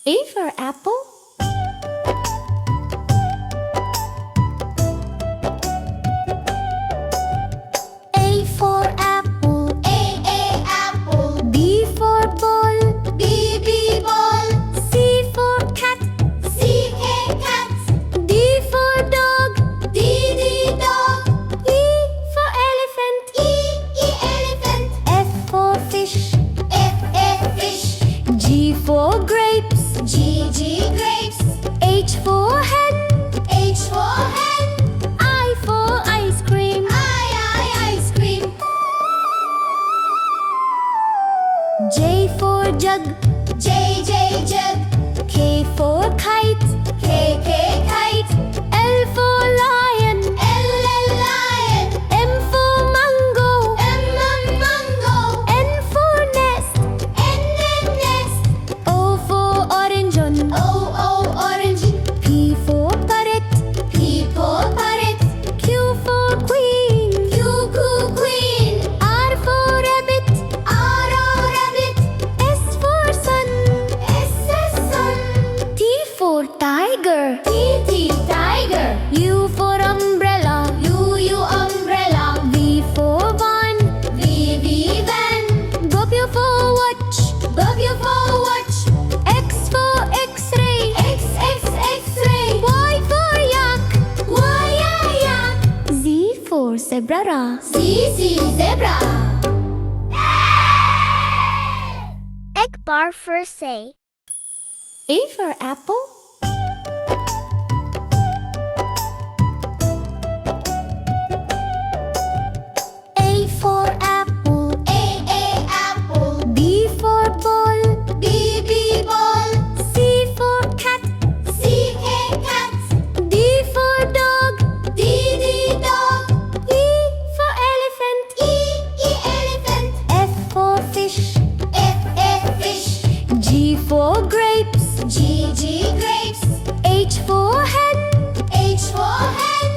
A for apple. A for apple. A apple. B for ball. B ball. C for cat. Cat. D for dog. D dog. E for elephant. E elephant. F for fish. F fish. G for grapes. G grapes. H for hen. H for hen. I for ice cream. I ice cream. J for jug. J jug. K for kite. K kite. L for lion. L lion. M for mango. M mango. N for nest. N nest. O for orange. O orange. P for parrot. P for parrot. Q for queen. Q queen. R for rabbit. R rabbit. S for sun. S sun. T for tiger. T tiger. U for umbrella. U umbrella. V for van. V van. W for watch. W for watch. X for x-ray. X-ray. Y for yak. Yak. Z for zebra. Z zebra. Ek bar for say. A for apple. A for apple. A apple. B for ball. B ball. C for cat. Cat. D for dog. D dog. E for elephant. E elephant. F for fish. F fish. G for grapes. G grapes. H for hen. H for hen.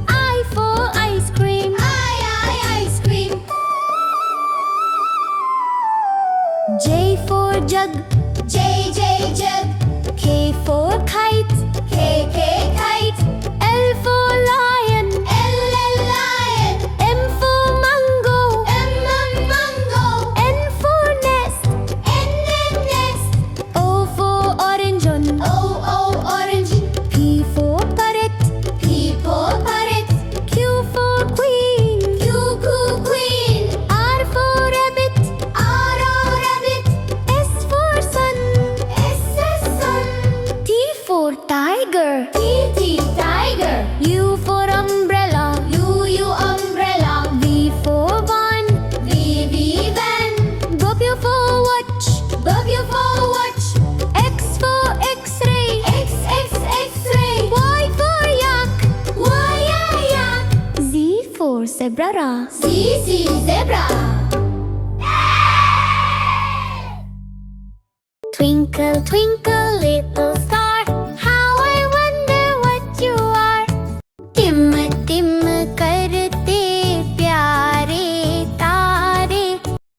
I for ice cream. I ice cream. J for jug. J jug. K for kite. K kite. L for lion. L lion. M for mango. M mango. N for nest. N nest. O for orange. O orange. P for parrot. P for parrot. Q for queen. Q queen. R for rabbit. R rabbit. S for sun. S sun. T for tiger. T tiger. U for umbrella. U umbrella. V for van. V van. W for watch. W for watch. X for x-ray. X-ray. Y for yak. Yak. Z for zebra. Z zebra. Twinkle, twinkle, little star, how I wonder what you are. टिम टिम करते प्यारे तारे.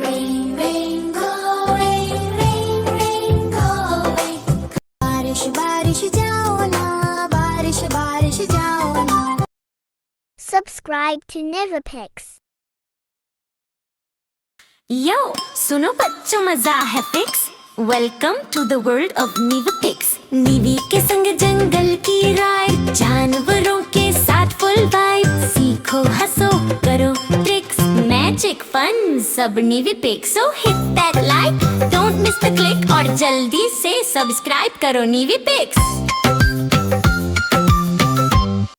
Rain, rain, go away. Rain, rain, go away. बारिश बारिश जाओ ना, बारिश बारिश जाओ ना. Subscribe to Nivapix. Yo, सुनो बच्चों मजा है fix. Welcome to the world of Neevipix. Neevi के संग जंगल की राइड, जानवरों के साथ फुल वाइब. सीखो हंसो करो ट्रिक्स, मैजिक फन सब Neevipix. So hit that like, don't miss the click और जल्दी से सब्सक्राइब करो नीवीपिक्स.